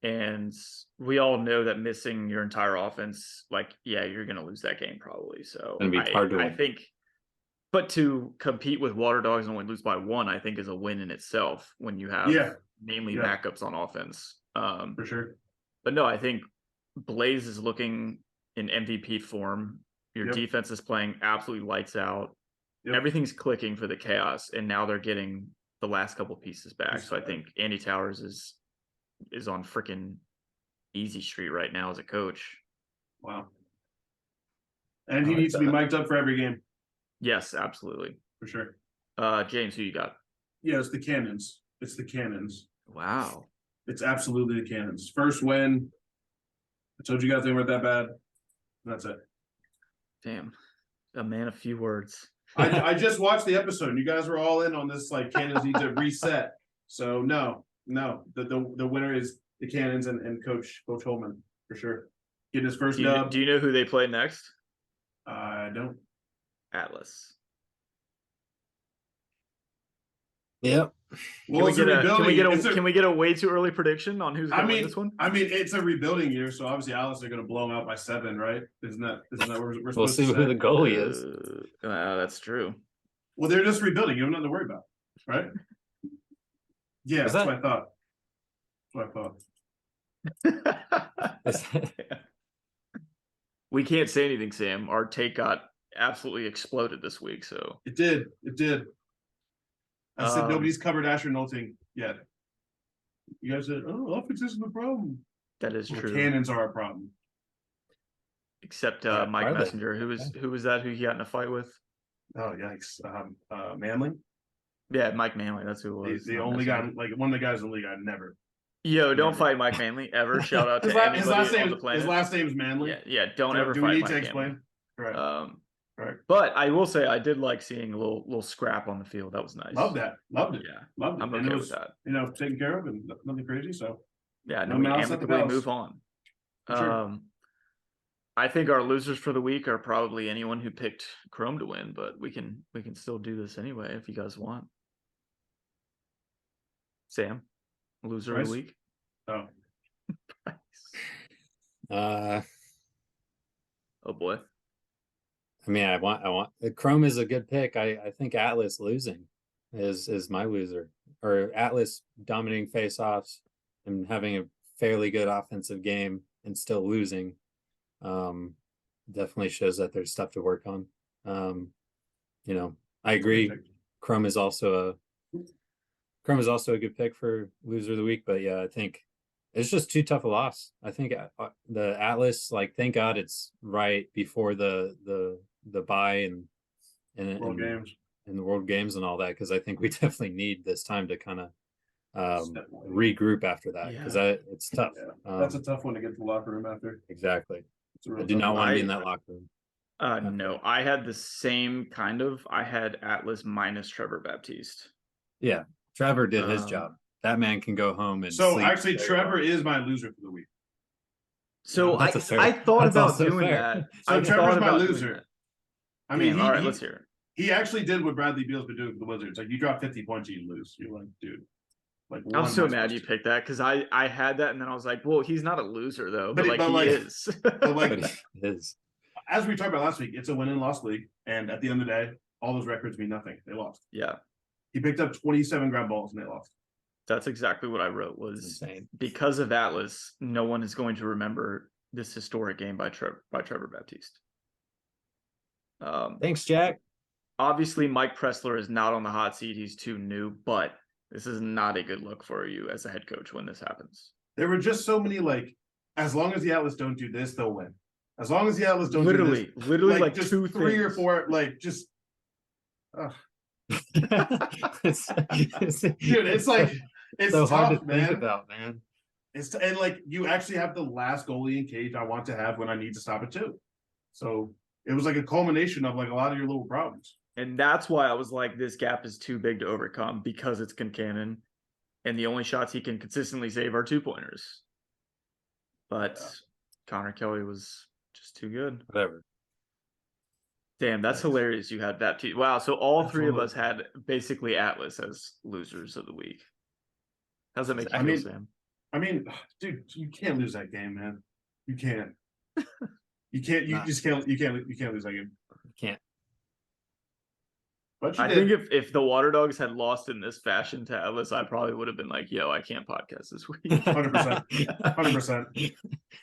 And we all know that missing your entire offense, like, you're going to lose that game probably. So It's gonna be hard to win. But to compete with Water Dogs and only lose by 1, I think is a win in itself when you have mainly backups on offense. For sure. But no, I think Blaze is looking in MVP form. Your defense is playing absolutely lights out. Everything's clicking for the Chaos, and now they're getting the last couple pieces back. So I think Andy Towers is on freaking easy street right now as a coach. Wow. And he needs to be mic'd up for every game. Yes, absolutely. For sure. James, who you got? Yeah, it's the Cannons. It's the Cannons. Wow. It's absolutely the Cannons. First win. I told you guys they weren't that bad. That's it. Damn. A man of few words. I just watched the episode and you guys were all in on this, like Cannons need to reset. So no. The winner is the Cannons and Coach Holman for sure. Getting his first dub. Do you know who they play next? I don't. Atlas. Yep. Well, can we get a way too early prediction on who's going to win this one? I mean, it's a rebuilding year, so obviously Alice are going to blow them out by 7, right? Isn't that what we're supposed We'll see to who the goalie is. That's true. Well, they're just rebuilding. You have nothing to worry about, right? Yeah, that's what I thought. We can't say anything, Sam. Our take got absolutely exploded this week. So it did. I said nobody's covered Asher Nolting yet. You guys said, "Oh, offense isn't the problem." That is true. Cannons are a problem. Except Mike Messenger, who was that? Who he got in a fight with? Oh yikes! Manley. Yeah, Mike Manley. That's who it was. The only guy, like one of the guys in the league, I never. Yo, don't fight Mike Manley ever. Shout out to anybody on the planet. His last name is Manley. Yeah. Don't ever fight Mike Manley. Do we need to explain? Right. Right. But I will say I did like seeing a little scrap on the field. That was nice. Loved it. Yeah, loved it. I'm okay with that. Taken care of and nothing crazy. So yeah, we amicably move on. Sure. I think our losers for the week are probably anyone who picked Chrome to win, but we can still do this anyway if you guys want. Sam, loser of the week. Oh. Oh boy. I mean, I want Chrome is a good pick. I think Atlas losing is my loser, or Atlas dominating faceoffs and having a fairly good offensive game and still losing. Definitely shows that there's stuff to work on. I agree. Chrome is also a good pick for loser of the week, but yeah, I think it's just too tough a loss. I think the Atlas, like, thank God it's right before the bye and the World Games and all that, because I think we definitely need this time to kind of regroup after that, because it's tough. Yeah. That's a tough one to get to the locker room after. Exactly. I do not want to be in that locker room. No, I had the same kind of. I had Atlas minus Trevor Baptiste. Yeah, Trevor did his job. That man can go home and so sleep. Actually, Trevor is my loser for the week. So I thought about doing that. So Trevor's my loser. I mean, all right, let's hear it. He actually did what Bradley Beal's been doing for the Wizards. Like, you drop 50 points, you lose. You're like, dude. Like, I'm so mad you picked that, because I had that and then I was like, well, he's not a loser though, but he is. But he is. As we talked about last week, it's a win and loss league, and at the end of the day, all those records mean nothing. They lost. Yeah. He picked up 27 ground balls and they lost. That's exactly what I wrote. Was because of Atlas, no one is going to remember this historic game by Trevor Baptiste. Thanks, Jack. Obviously, Mike Pressler is not on the hot seat. He's too new, but this is not a good look for you as a head coach when this happens. There were just so many, like, as long as the Atlas don't do this, they'll win. As long as the Atlas don't do this, literally like just 2 3 things. or 4, like, just. Dude, it's like it's so tough, hard to man. think about, man. And like, you actually have the last goalie in cage I want to have when I need to stop it too. So it was like a culmination of like a lot of your little problems. And that's why I was like, this gap is too big to overcome, because it's Concannon, and the only shots he can consistently save are 2-pointers. But Connor Kelly was just too good. Whatever. Damn, that's hilarious. You had that too. Wow. So all three of us had basically Atlas as losers of the week. How's that make you feel, Sam? I mean, dude, you can't lose that game, man. You can't. You can't. You just can't. You can't lose that game. You can't. But you I did. think if the Water Dogs had lost in this fashion to Atlas, I probably would have been like, "Yo, I can't podcast this week." 100%. 100%.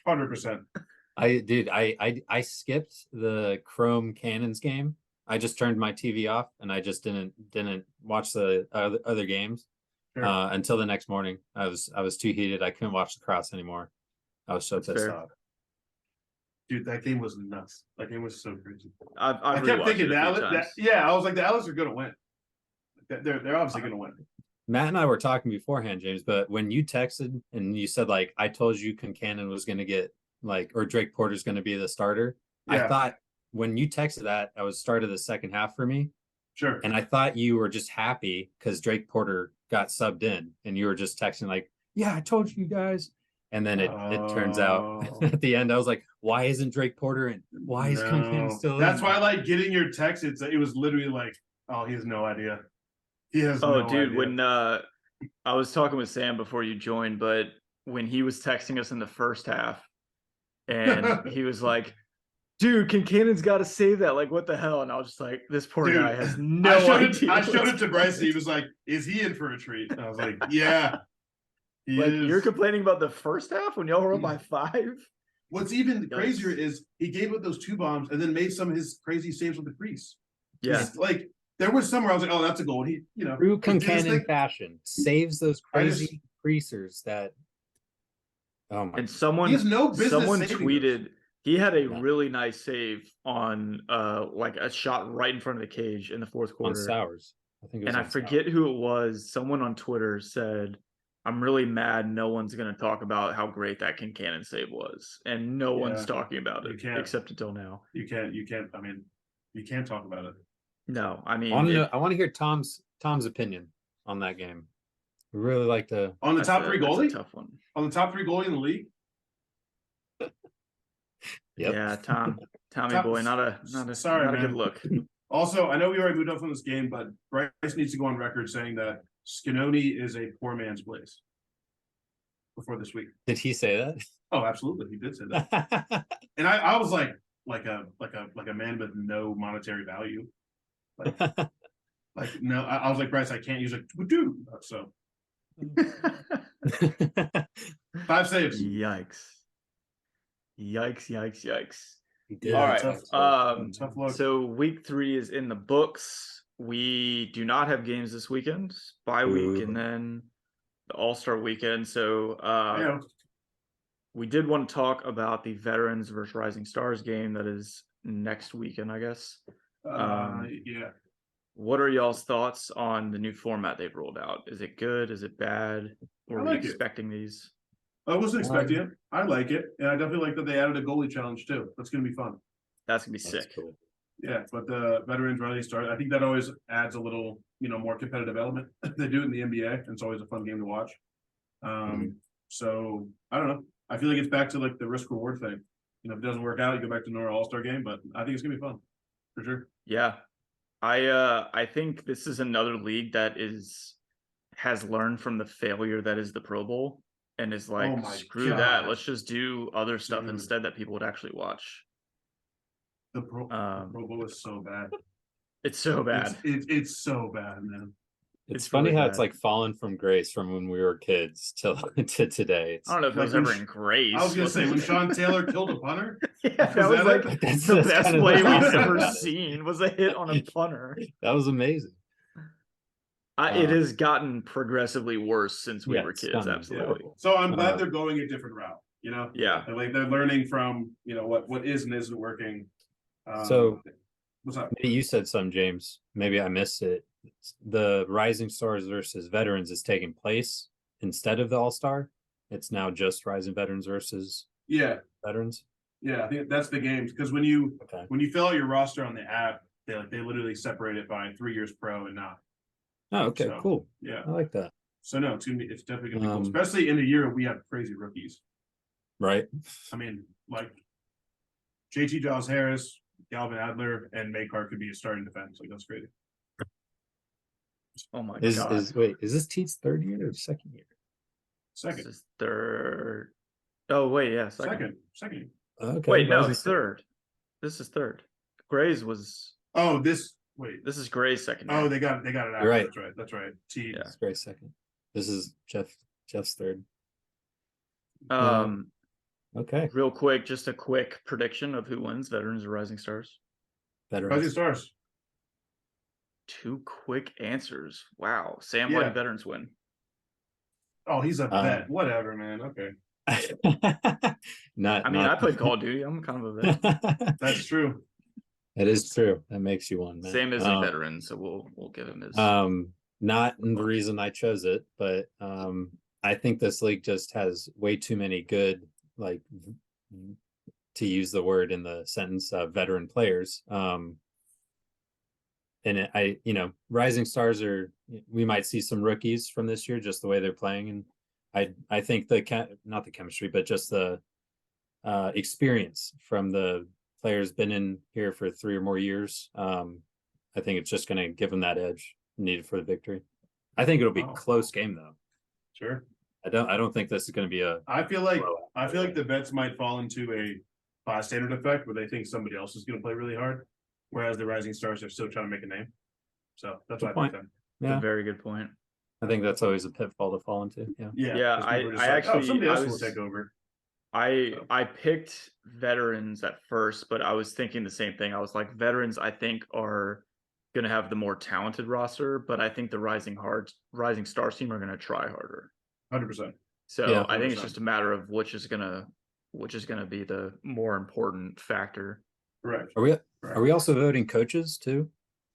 100%. I skipped the Chrome Cannons game. I just turned my TV off and I just didn't watch the other games Sure. until the next morning. I was too heated. I couldn't watch the cross anymore. I was so That's pissed fair. off. Dude, that game was nuts. That game was so crazy. I've I kept rewatched thinking it a few that, times. yeah, I was like, the Atlas are gonna win. They're obviously gonna win. Matt and I were talking beforehand, James, but when you texted and you said like I told you Concannon was going to get like or Drake Porter's going to be the starter, Yeah. I thought when you texted that was start of the second half for me, Sure. and I thought you were just happy because Drake Porter got subbed in, and you were just texting like, "Yeah, I told you guys." And then it turns out at the end, I was like, "Why isn't Drake Porter in? Why is Concannon still in?" That's why I like getting your text. It was literally like, oh, he has no idea. He has no dude, idea. when I was talking with Sam before you joined, but when he was texting us in the first half, and he was like, "Dude, Kincannon's got to save that. Like, what the hell?" And I was just like, "This poor Dude, guy has no idea." I showed it to Bryce. He was like, "Is he in for a treat?" And I was like, "Yeah, he Like, is." you're complaining about the first half when y'all were up by 5. What's even Yikes. crazier is he gave up those 2 bombs and then made some of his crazy saves with the crease. Yeah, It's like there was somewhere I was like, "Oh, that's a goal." And he, True he did his Concannon thing. fashion saves those crazy creasers that. Oh my! and someone He has no business saving tweeted he had a Yeah. really nice save on like a shot right in front of the cage in the fourth On quarter. Sowers, I think it was. And I on forget Sowers. who it was. Someone on Twitter said, "I'm really mad no one's going to talk about how great that Concannon save was." And no one's Yeah, talking about you it can't. except until now. You can't. I mean, you can't talk about it. No, I mean, I want to know. I want to hear Tom's opinion on that game. I really like to. On the that's top a- 3 that's a goalie? tough one. On the top 3 goalie in the league? Yep. Yeah, Tommy Top- boy, not a good man. look. Also, I know we already moved on from this game, but Bryce needs to go on record saying that Skinoni is a poor man's place before this week. Did he say Oh, absolutely, he did say that. that? And I was like a man with no monetary value. Like no, I was like, Bryce, I can't use it. Do so 5 saves. Yikes. Yikes. He did. All right. Tough luck. So week 3 is in the books. We do not have games this weekend, bye week, Ooh. and then the All-Star weekend. So Yeah. we did want to talk about the Veterans versus Rising Stars game that is next weekend, I guess. Yeah. What are y'all's thoughts on the new format they've rolled out? Is it good? Is it bad? Were I we like it. expecting these? I wasn't expecting it. I like it, and I definitely like that they added a goalie challenge too. That's gonna be fun. That's gonna be That's sick. cool. Yeah, but the Veterans Rising Stars, I think that always adds a little, more competitive element. They do it in the NBA, and it's always a fun game to watch. So I don't know. I feel like it's back to like the risk reward thing. If it doesn't work out, you go back to normal All-Star game. But I think it's gonna be fun for sure. Yeah. I think this is another league that has learned from the failure that is the Pro Bowl and is like, Oh my screw God. that. Let's just do other stuff Dude. instead that people would actually watch. The Pro Bowl is so bad. It's so bad. It's so bad, man. It's It's funny really how bad. it's like fallen from grace from when we were kids to today. It's, I don't know if it Like was when ever in grace. I was gonna say when wasn't it? Sean Taylor killed a punter. Yeah, that Was was that like it? That's- the that's best kind of play we've awesome ever about it. seen was a hit on a punter. that was amazing. It has gotten progressively worse since we Yeah, were it's kids. gotten Absolutely. horrible. So I'm glad Uh, they're going a different route. Yeah. They're learning from what is and isn't working. So- what's up? Maybe you said some, James. Maybe I missed it. The Rising Stars versus Veterans is taking place instead of the All-Star. It's now just Rising Veterans versus Yeah, Veterans. I think that's the games because when you Okay. fill out your roster on the app, they literally separate it by 3 years pro and not. Oh, okay, So, cool. Yeah. I like that. So no, it's definitely gonna be cool, Um, especially in a year we have crazy rookies. Right. I mean, like JT Giles Harris, Galvin Adler, and Makar could be a starting defense. Like that's crazy. Oh my Is god. is wait, is this Teet's third year or second year? Second. This is third. Oh wait, yeah, second. Second. Okay. Wait, no, Rising it's third. This is third. Gray's was Oh, this Wait. This is Gray's second Oh, name. they got it out. You're right. That's right. T. Yeah. It's great second. This is Jeff's third. Okay. Real quick, just a quick prediction of who wins, Veterans or Rising Stars. Rising Veterans. Stars. 2 quick answers. Wow. Sam, why Yeah. did Veterans win? Oh, he's a vet. Whatever, man. Okay. Not. I mean, I played Call of Duty. I'm kind of a vet. That's true. It is true. That makes you one, man. Sam is a veteran, so we'll give him his. Not the reason I chose it, but I think this league just has way too many good, like, to use the word in the sentence, veteran players. And Rising Stars we might see some rookies from this year, just the way they're playing, and I think not the chemistry, but just the experience from the players been in here for 3 or more years. I think it's just going to give them that edge needed for the victory. I think it'll be a close game though. Sure. I don't think this is going to be I feel like the vets might fall into a bystander effect where they think somebody else is going to play really hard, whereas the Rising Stars are still trying to make a name. So that's why I think that. That's a very good point. I think that's always a pitfall to fall into. Yeah. Somebody else will take over. I picked Veterans at first, but I was thinking the same thing. I was like, Veterans, I think, are going to have the more talented roster, but I think the Rising Stars team are going to try harder. 100%. So Yeah, I think it's just a matter of which is gonna be the more important factor. Correct. Are we also voting coaches too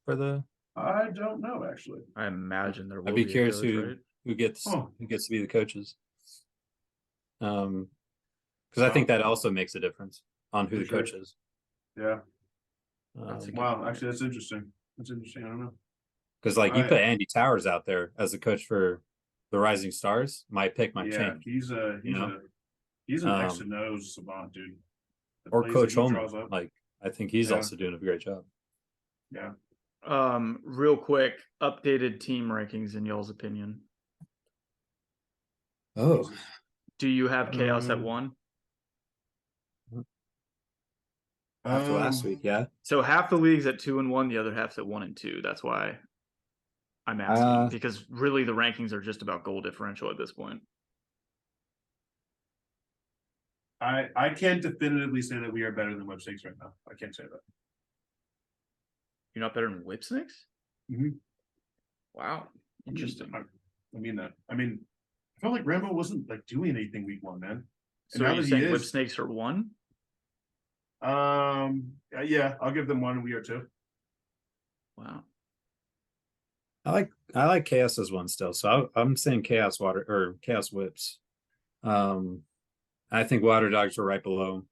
for the? I don't know actually. I imagine there will. I'd be curious right? who gets to be the coaches. Because I think that also makes a difference on who the coach is. Yeah. Wow. Actually, that's interesting. That's interesting. I don't know. Because you put Andy Towers out there as a coach for the Rising Stars, my pick might change. He's an X and O's savant, dude. Or Coach Holman. I think he's also doing a great job. Yeah. Real quick, updated team rankings in y'all's opinion. Oh. Do you have Chaos at 1? After last week, yeah. So half the league's at 2 and 1, the other half's at 1 and 2. That's why I'm asking, because really the rankings are just about goal differential at this point. I can't definitively say that we are better than Web Snakes right now. I can't say that. You're not better than Whip Snakes? Mm-hmm. Wow, interesting. I mean that. I felt like Rambo wasn't doing anything week 1, man. So are you saying Whip Snakes are 1? Yeah, I'll give them 1 and we are 2. Wow. I like Chaos as 1 still, so I'm saying Chaos Whips. I think Water Dogs are right below.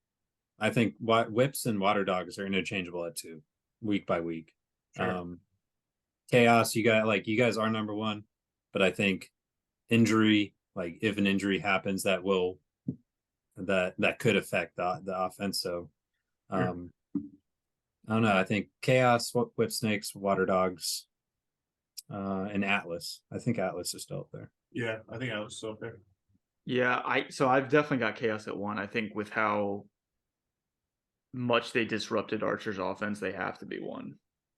I think Whips and Water Dogs are interchangeable at 2, week by week. Sure. Chaos, you guys are number 1, but I think injury, if an injury happens, that could affect the offense. So I don't know. I think Chaos, Whip Snakes, Water Dogs, and Atlas. I think Atlas is still up there. Yeah, I think Atlas is still up there. Yeah, I've definitely got Chaos at 1. I think with how much they disrupted Archer's offense, they have to be 1.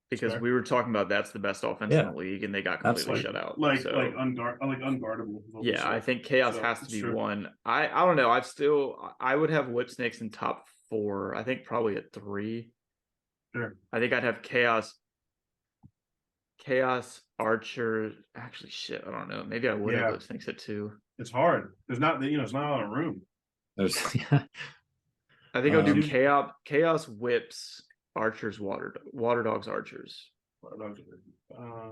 Because we were talking about that's the best offense in the league, and they got completely shut out. Unguardable. Yeah, I think Chaos has to be 1. I don't know. I would have Whip Snakes in top 4. I think probably at 3. Sure. I think I'd have Chaos, Archer. Actually, shit, I don't know. Maybe I would have Whip Snakes at 2. It's hard. There's not, it's not a lot of room. I think I'll do Chaos, Whips, Archers, Water Dogs, Archers.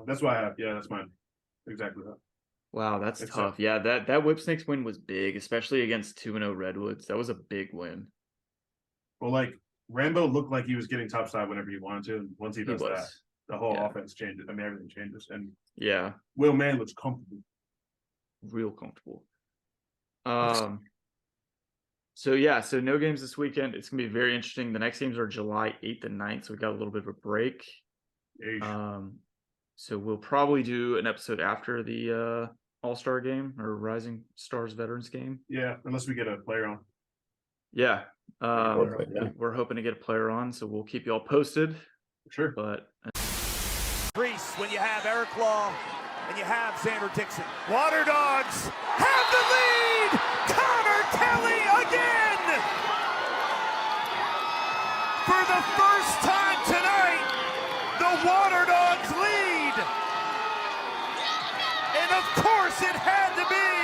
That's what I have. Yeah, that's mine. Exactly that. Wow, that's tough. Yeah, that Whip Snakes win was big, especially against 2-0 Redwoods. That was a big win. Well, Rambo looked like he was getting top side whenever he wanted to, and once he does that, the whole offense changes. Everything changes. And Will Mann looks comfortable. Real comfortable. So no games this weekend. It's gonna be very interesting. The next games are July 8th and 9th, so we got a little bit of a break. So we'll probably do an episode after the All-Star game or Rising Stars Veterans game. Yeah, unless we get a player on. Yeah. We're hoping to get a player on, so we'll keep you all posted. Sure. But when you have Eric Law and you have Xander Dixon. Water Dogs have the lead! Connor Kelly again! For the first time tonight, the Water Dogs lead! And of course it had to be